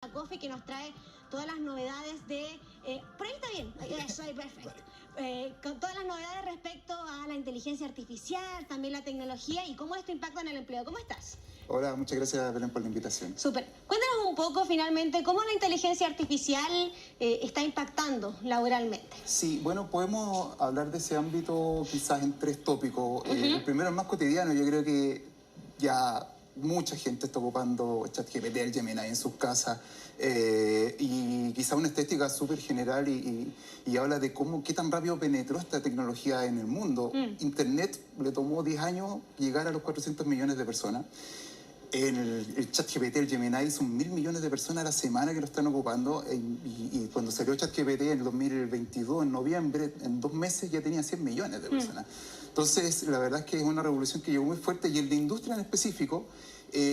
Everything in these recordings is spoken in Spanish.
Coffee, que nos trae todas las novedades de... por ahí está bien, eso es perfecto. Con todas las novedades respecto a la inteligencia artificial, también la tecnología y cómo esto impacta en el empleo. ¿Cómo estás? Hola, muchas gracias, Belén, por la invitación. Súper. Cuéntanos un poco, finalmente, cómo la inteligencia artificial está impactando laboralmente. Sí, bueno, podemos hablar de ese ámbito quizás en tres tópicos. El primero, el más cotidiano, yo creo que ya mucha gente está ocupando ChatGPT, el Gemini en sus casas, y quizá una estética súper general y habla de qué tan rápido penetró esta tecnología en el mundo. Internet le tomó 10 años llegar a los 400 millones de personas. El ChatGPT, el Gemini, son 1.000 millones de personas a la semana que lo están ocupando, y cuando salió ChatGPT en el 2022, en noviembre, en 2 meses ya tenía 100 millones de personas. Entonces, la verdad es que es una revolución que llegó muy fuerte, y el de industria en específico,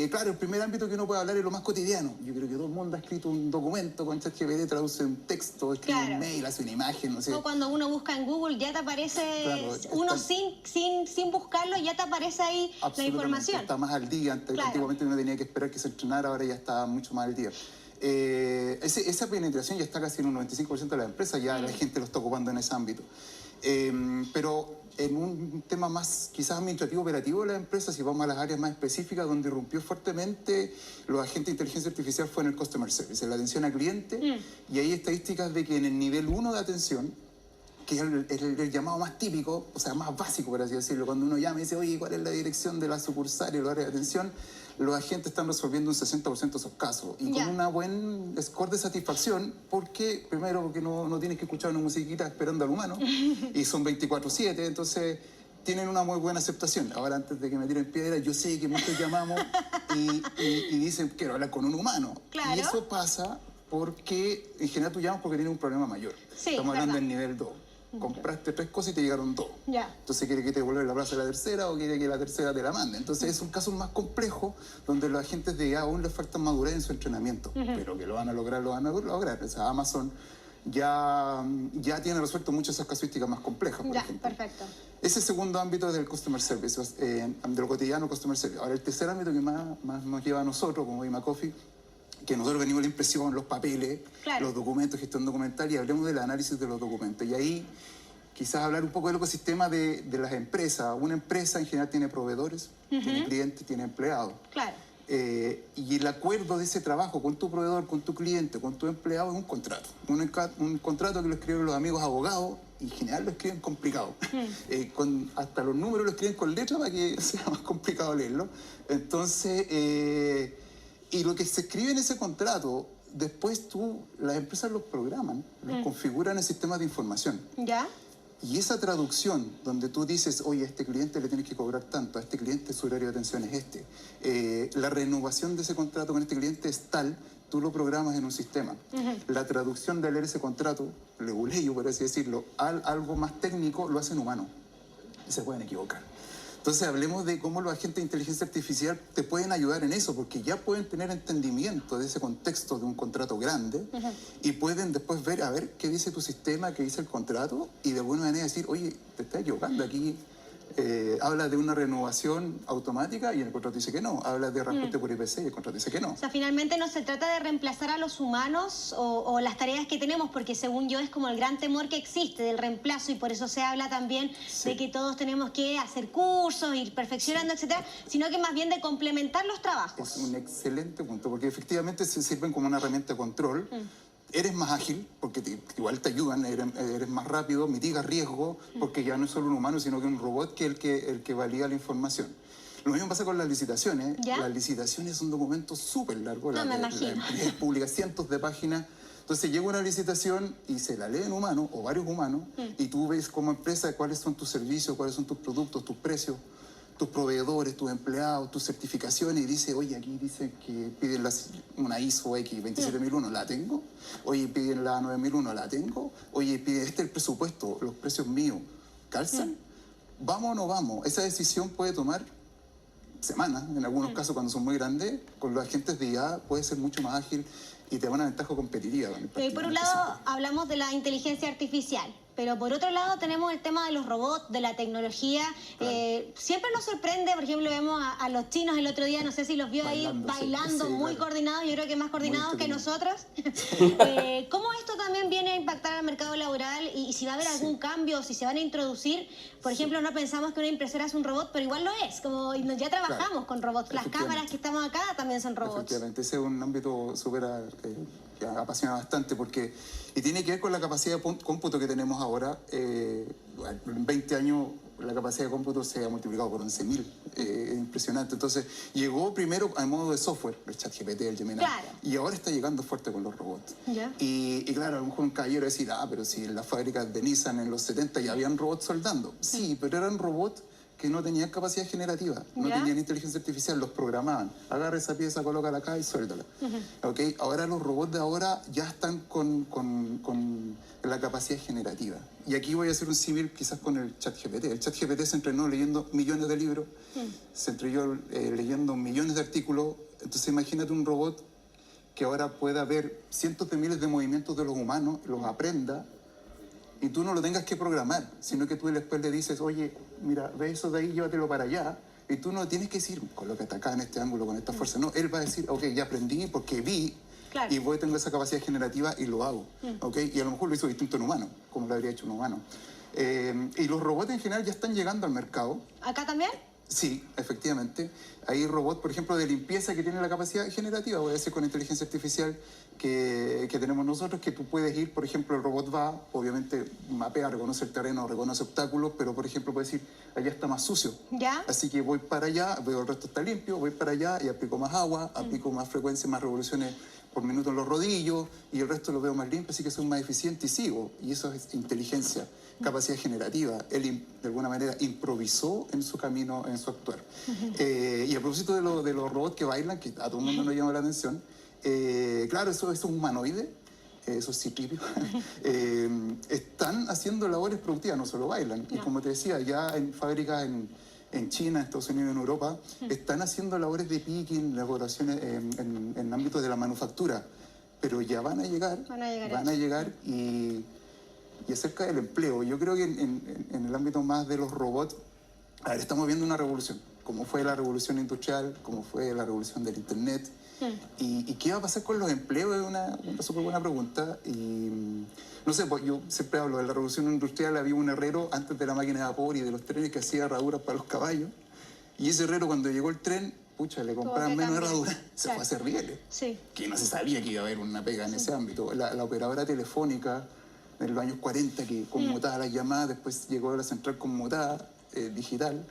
claro, el primer ámbito que uno puede hablar es lo más cotidiano. Yo creo que todo el mundo ha escrito un documento con ChatGPT, traduce un texto, escribe un mail, hace una imagen, no sé. O cuando uno busca en Google ya te aparece, claro, uno sin buscarlo ya te aparece ahí la información. Está más al día. Antiguamente uno tenía que esperar que se entrenara, ahora ya está mucho más al día. Esa penetración ya está casi en un 95% de las empresas, ya la gente lo está ocupando en ese ámbito. Pero en un tema más quizás administrativo operativo de las empresas, si vamos a las áreas más específicas, donde irrumpió fuertemente los agentes de inteligencia artificial, fue en el customer service, en la atención al cliente. Y hay estadísticas de que en el nivel 1 de atención, que es el llamado más típico, o sea, más básico, por así decirlo, cuando uno llama y dice, oye, ¿cuál es la dirección de la sucursal y el área de atención? Los agentes están resolviendo un 60% de esos casos, y con una buen score de satisfacción, porque primero porque no tienes que escuchar una musiquita esperando al humano, y son 24/7, entonces tienen una muy buena aceptación. Ahora, antes de que me tiren piedra, yo sé que muchos llamamos y dicen, quiero hablar con un humano. Claro. Y eso pasa porque, en general, tú llamas porque tienes un problema mayor. Sí, estamos hablando del nivel 2. Compraste 3 cosas y te llegaron 2. Entonces, ¿quiere que te devuelva la plaza de la tercera o quiere que la tercera te la mande? Entonces, es un caso más complejo, donde los agentes de IA aún les falta madurez en su entrenamiento, pero que lo van a lograr. O sea, Amazon ya tiene resuelto muchas de esas casuísticas más complejas, por ejemplo. Perfecto. Ese segundo ámbito es del customer service, de lo cotidiano customer service. Ahora, el tercer ámbito que más nos lleva a nosotros, como IMA Coffee, que nosotros venimos la impresión, los papeles, los documentos, gestión documental, y hablemos del análisis de los documentos. Y ahí quizás hablar un poco del ecosistema de las empresas. Una empresa en general tiene proveedores, tiene clientes, tiene empleados. Claro. Y el acuerdo de ese trabajo con tu proveedor, con tu cliente, con tu empleado, es un contrato. Un contrato que lo escriben los amigos abogados, y en general lo escriben complicado. Hasta los números lo escriben con letras para que sea más complicado leerlo. Entonces, y lo que se escribe en ese contrato, después las empresas los programan, los configuran en sistemas de información. Y esa traducción, donde tú dices, oye, a este cliente le tienes que cobrar tanto, a este cliente su horario de atención es la renovación de ese contrato con este cliente es tal, tú lo programas en un sistema. La traducción de leer ese contrato, leguleyo, por así decirlo, algo más técnico, lo hacen humano. Y se pueden equivocar. Entonces, hablemos de cómo los agentes de inteligencia artificial te pueden ayudar en eso, porque ya pueden tener entendimiento de ese contexto de un contrato grande, y pueden después ver, a ver, qué dice tu sistema, qué dice el contrato, y de alguna manera decir, oye, te estás equivocando aquí. Habla de una renovación automática y el contrato dice que no. Habla de reajuste por IPC y el contrato dice que no. O sea, finalmente no se trata de reemplazar a los humanos o las tareas que tenemos, porque según yo es como el gran temor que existe del reemplazo, y por eso se habla también de que todos tenemos que hacer cursos, ir perfeccionando, etcétera, sino que más bien de complementar los trabajos. Es un excelente punto, porque efectivamente se sirven como una herramienta de control. Eres más ágil, porque igual te ayudan, eres más rápido, mitigas riesgo, porque ya no es solo un humano, sino que un robot que el que valida la información. Lo mismo pasa con las licitaciones. Las licitaciones son documentos súper largos. No, me imagino. La empresa publica cientos de páginas. Entonces llega una licitación y se la lee en humano, o varios humanos, y tú ves como empresa cuáles son tus servicios, cuáles son tus productos, tus precios, tus proveedores, tus empleados, tus certificaciones, y dice, oye, aquí dice que piden una ISO X 27001, ¿la tengo? Oye, piden la 9001, ¿la tengo? Oye, piden el presupuesto, los precios míos, ¿calzan? ¿Vamos o no vamos? Esa decisión puede tomar semanas, en algunos casos cuando son muy grandes. Con los agentes de IA puede ser mucho más ágil y te da una ventaja competitiva. Por un lado, hablamos de la inteligencia artificial. pero por otro lado tenemos el tema de los robots, de la tecnología. Siempre nos sorprende, por ejemplo, vemos a los chinos el otro día, no sé si los vio bailando sí, muy claro. coordinados, yo creo que más coordinados que nosotros. ¿Cómo esto también viene a impactar al mercado laboral y si va a haber algún cambio, si se van a introducir? Por ejemplo, no pensamos que una impresora es un robot, pero igual lo es, como ya trabajamos con robots. Las cámaras que estamos acá también son robots. Efectivamente, ese es un ámbito súper que apasiona bastante y tiene que ver con la capacidad de cómputo que tenemos ahora. En 20 años la capacidad de cómputo se ha multiplicado por 11.000. Es impresionante. Entonces, llegó primero a modo de software, el ChatGPT, el Gemini, y ahora está llegando fuerte con los robots. Y claro, a lo mejor un caballero decir, pero si en las fábricas de Nissan en los 70 ya habían robots soldando. Sí, pero eran robots que no tenían capacidad generativa, no tenían inteligencia artificial, los programaban. Agarra esa pieza, colócala acá y suéltala. ¿Okay? Ahora los robots de ahora ya están con la capacidad generativa. Y aquí voy a hacer un símil quizás con el ChatGPT. El ChatGPT se entrenó leyendo millones de libros, se entrenó leyendo millones de artículos. Entonces imagínate un robot que ahora pueda ver cientos de miles de movimientos de los humanos, los aprenda, y tú no lo tengas que programar, sino que tú después le dices, oye, mira, ve eso de ahí, llévatelo para allá, y tú no tienes que decir, colócate acá en este ángulo con esta fuerza. No, él va a decir, ok, ya aprendí porque vi, y tengo esa capacidad generativa y lo hago. ¿Okay? Y a lo mejor lo hizo distinto en humano, como lo habría hecho un humano. Y los robots en general ya están llegando al mercado. ¿Acá también? Sí, efectivamente. Hay robots, por ejemplo, de limpieza que tienen la capacidad generativa, voy a decir con inteligencia artificial, que tenemos nosotros, que tú puedes ir, por ejemplo, el robot va, obviamente mapea, reconoce el terreno, reconoce obstáculos, pero por ejemplo puede decir, allá está más sucio. Así que voy para allá, veo el resto está limpio, voy para allá y aplico más agua, aplico más frecuencia, más revoluciones por minuto en los rodillos y el resto lo veo más limpio, así que soy más eficiente y sigo. Y eso es inteligencia, capacidad generativa. Él de alguna manera improvisó en su camino, en su actuar. Y a propósito de los robots que bailan, que a todo el mundo nos llama la atención, claro, eso es un humanoide, eso es citripio, están haciendo labores productivas, no solo bailan. Y como te decía, ya en fábricas en China, Estados Unidos, en Europa, están haciendo labores de picking, elaboraciones en ámbitos de la manufactura, pero ya van a llegar y acerca del empleo, yo creo que en el ámbito más de los robots, a ver, estamos viendo una revolución, como fue la revolución industrial, como fue la revolución del internet, y qué va a pasar con los empleos es una súper buena pregunta. Y no sé, pues yo siempre hablo de la revolución industrial. Había un herrero antes de la máquina de vapor y de los trenes que hacía herraduras para los caballos, y ese herrero cuando llegó el tren, pucha, le compraban menos herraduras, se fue a hacer rieles, que no se sabía que iba a haber una pega en ese ámbito. La operadora telefónica en los años 40 que conmutaba las llamadas, después llegó a la central conmutada digital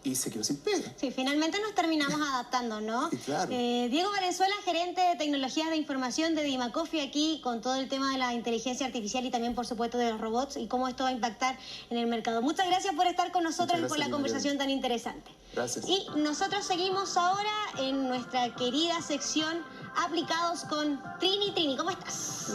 y se quedó sin pega. Sí, finalmente nos terminamos adaptando, ¿no? Sí, claro. Diego Valenzuela, gerente de tecnologías de información de Dimacoffee, aquí con todo el tema de la inteligencia artificial y también, por supuesto, de los robots y cómo esto va a impactar en el mercado. Muchas gracias por estar con nosotros y por la conversación tan interesante. Gracias. Y nosotros seguimos ahora en nuestra querida sección Aplicados con Trini. Trini, ¿cómo estás?